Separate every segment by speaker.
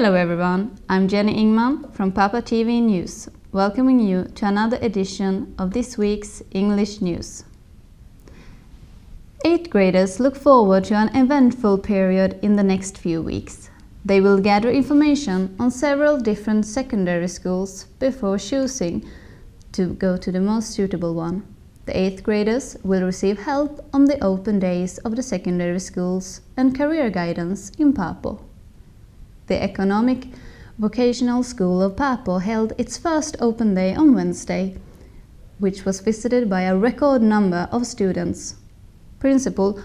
Speaker 1: Hello everyone, I'm Jenny Ingman from Pápa TV News, welcoming you to another edition of this week's English news. 8th graders look forward to an eventful period in the next few weeks. They will gather information on several different secondary schools before choosing to go to the most suitable one. The 8th graders will receive help on the open days of the secondary schools and career guidance in Pápa. The Economic Vocational School of Pápa held its first open day on Wednesday, which was visited by a record number of students. Principal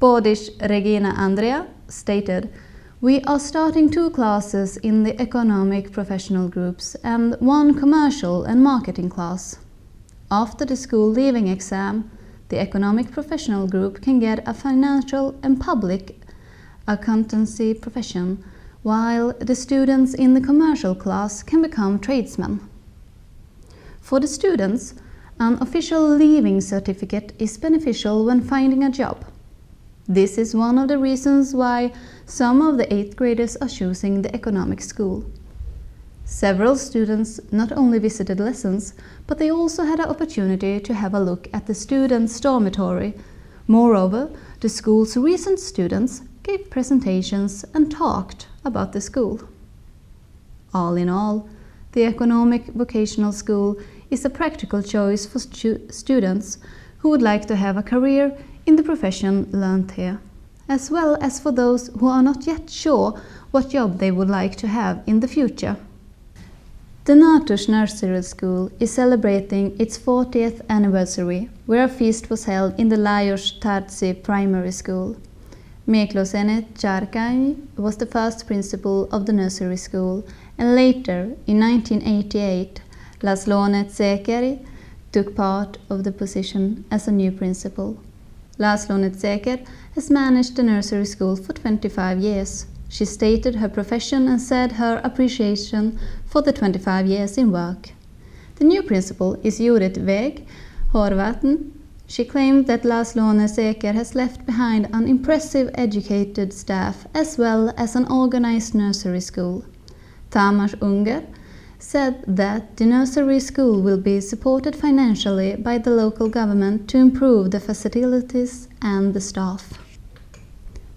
Speaker 1: Bodish Regina Andrea stated, "We are starting 2 classes in the economic professional groups and 1 commercial and marketing class. After the school leaving exam, the economic professional group can get a financial and public accountancy profession, while the students in the commercial class can become tradesmen. For the students, an official leaving certificate is beneficial when finding a job. This is one of the reasons why some of the 8th graders are choosing the economic school. Several students not only visited lessons, but they also had an opportunity to have a look at the students' dormitory. Moreover, the school's recent students gave presentations and talked about the school. All in all, the Economic Vocational School is a practical choice for students who would like to have a career in the profession learned here, as well as for those who are not yet sure what job they would like to have in the future. The Nato's Nursery School is celebrating its 40th anniversary, where a feast was held in the Lajos Tartsi Primary School. Mieklosene Charkai was the first principal of the nursery school, and later, in 1988, László Székely took part of the position as a new principal. László Székely has managed the nursery school for 25 years. She stated her profession and said her appreciation for the 25 years in work. The new principal is Judith Weg Horvaten. She claimed that László Székely has left behind an impressive educated staff as well as an organized nursery school. Tamás Unger said that the nursery school will be supported financially by the local government to improve the facilities and the staff.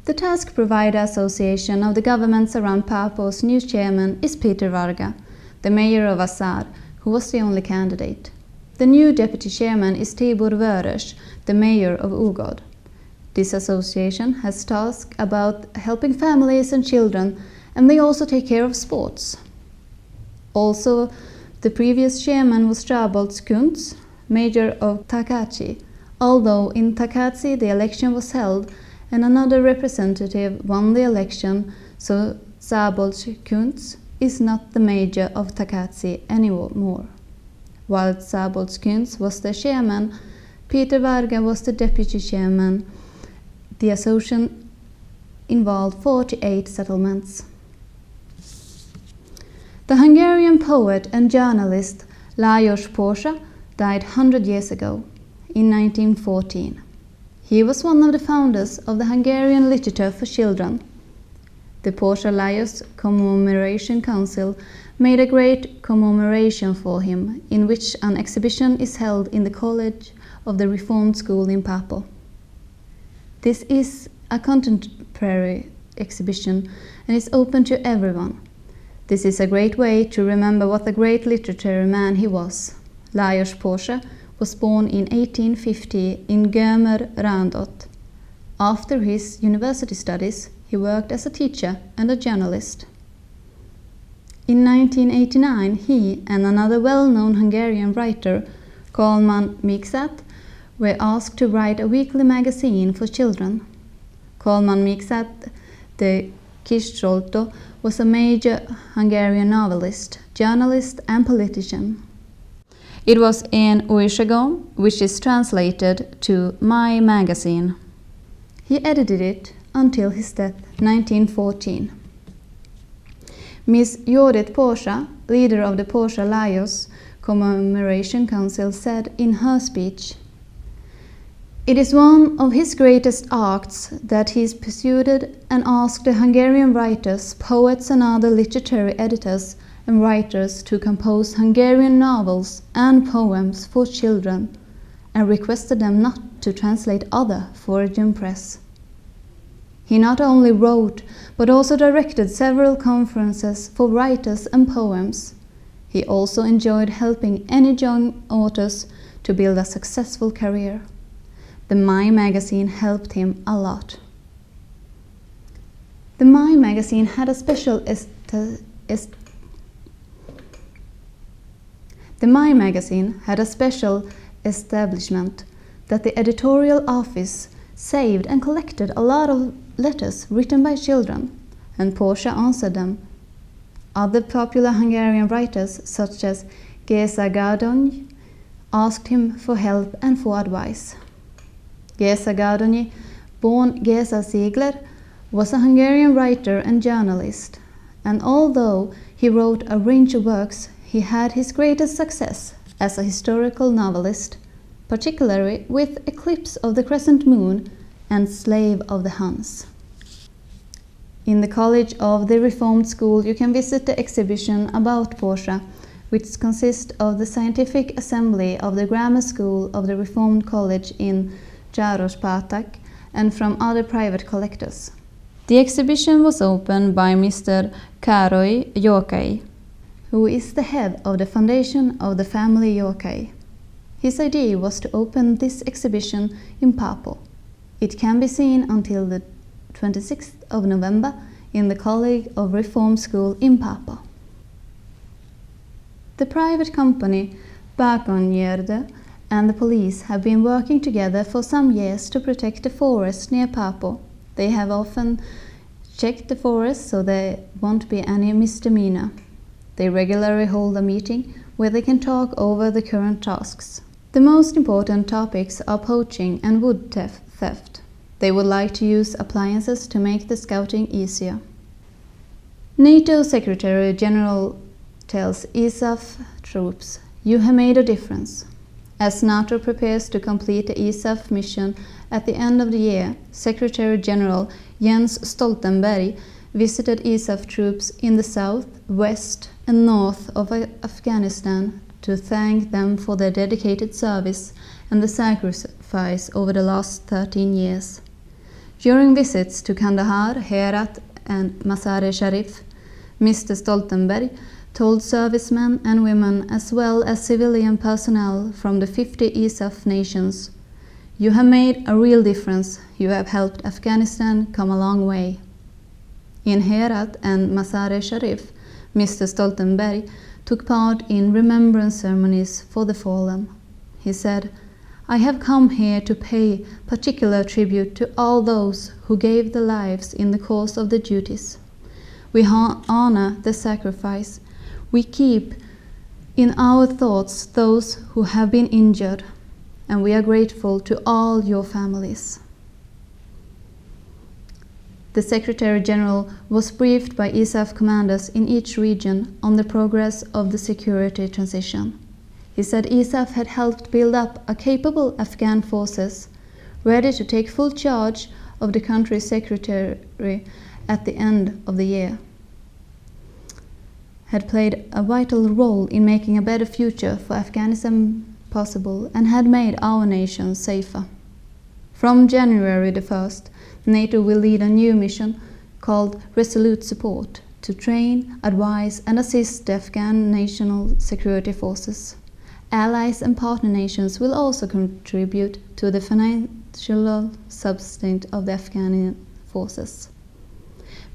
Speaker 1: The Task Provider Association of the governments around Pápa's new chairman is Peter Varga, the mayor of Assar, who was the only candidate. The new deputy chairman is Tibor Vörös, the mayor of Ugod. This association has tasks about helping families and children, and they also take care of sports. Also, the previous chairman was Szabolcs Kuntz, mayor of Takacs, although in Takacs the election was held and another representative won the election, so Szabolcs Kuntz is not the mayor of Takacs anymore. While Szabolcs Kuntz was the chairman, Peter Varga was the deputy chairman. The association involved 48 settlements. The Hungarian poet and journalist Lajos Pósa died 100 years ago, in 1914. He was one of the founders of the Hungarian Literature for Children. The Pósa Lajos Commemoration Council made a great commemoration for him, in which an exhibition is held in the College of the Reformed School in Pápa. This is a contemporary exhibition and is open to everyone. This is a great way to remember what a great literary man he was. Lajos Pósa was born in 1850 in Gömör, Randott. After his university studies, he worked as a teacher and a journalist. In 1989, he and another well-known Hungarian writer, Kálmán Miksát, were asked to write a weekly magazine for children. Kálmán Miksát, the Kiszoltó, was a major Hungarian novelist, journalist and politician. It was in Újságom, which is translated to My Magazine. He edited it until his death, 1914. Ms. Judith Pósa, leader of the Pósa Lajos Commemoration Council, said in her speech, It is one of his greatest acts that he pursued and asked the Hungarian writers, poets and other literary editors and writers to compose Hungarian novels and poems for children, and requested them not to translate other foreign press. He not only wrote, but also directed several conferences for writers and poems. He also enjoyed helping any young authors to build a successful career. The My magazine helped him a lot. The My magazine had a special establishment that the editorial office saved and collected a lot of letters written by children, and Portia answered them. Other popular Hungarian writers, such as Géza Gárdonyi, asked him for help and for advice. Géza Gárdonyi, born Géza Ziegler, was a Hungarian writer and journalist, and although he wrote a range of works, he had his greatest success as a historical novelist, particularly with Eclipse of the Crescent Moon and Slave of the Huns. In the College of the Reformed School you can visit the exhibition about Portia, which consists of the Scientific Assembly of the Grammar School of the Reformed College in Jarospatak and from other private collectors. The exhibition was opened by Mr. Károly Jókai, who is the head of the foundation of the family Jókai. His idea was to open this exhibition in Pápa. It can be seen until the 26th of November in the College of Reformed School in Pápa. The private company Pápa and the police have been working together for some years to protect the forest near Pápa. They have often checked the forest so there won't be any misdemeanor. They regularly hold a meeting where they can talk over the current tasks. The most important topics are poaching and wood theft. They would like to use appliances to make the scouting easier. NATO Secretary General tells ISAF troops, "You have made a difference." As NATO prepares to complete the ISAF mission at the end of the year, Secretary General Jens Stoltenberg visited ISAF troops in the south, west and north of Afghanistan to thank them for their dedicated service and the sacrifice over the last 13 years. During visits to Kandahar, Herat and Mazar-e-Sharif, Mr. Stoltenberg told servicemen and women as well as civilian personnel from the 50 ISAF nations, "You have made a real difference. You have helped Afghanistan come a long way." In Herat and Mazar-e-Sharif, Mr. Stoltenberg took part in remembrance ceremonies for the fallen. He said, "I have come here to pay particular tribute to all those who gave their lives in the course of their duties. We honor the sacrifice. We keep in our thoughts those who have been injured, and we are grateful to all your families." The Secretary General was briefed by ISAF commanders in each region on the progress of the security transition. He said ISAF had helped build up a capable Afghan forces, ready to take full charge of the country's secretary at the end of the year, had played a vital role in making a better future for Afghanistan possible and had made our nation safer. From January the 1st, NATO will lead a new mission called Resolute Support to train, advise and assist the Afghan national security forces. Allies and partner nations will also contribute to the financial substance of the Afghan forces.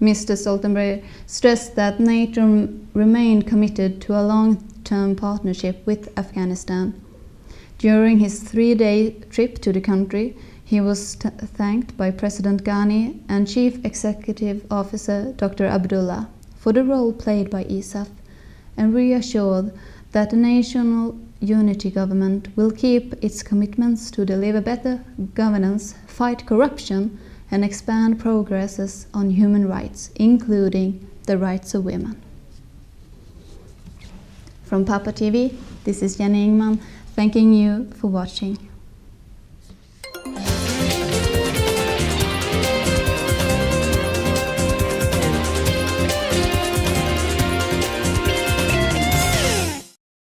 Speaker 1: Mr. Stoltenberg stressed that NATO remained committed to a long-term partnership with Afghanistan. During his 3-day trip to the country, he was thanked by President Ghani and Chief Executive Officer Dr. Abdullah for the role played by ISAF and reassured that the National Unity Government will keep its commitments to deliver better governance, fight corruption and expand progresses on human rights, including the rights of women. From Pápa TV, this is Jenny Ingman, thanking you for watching.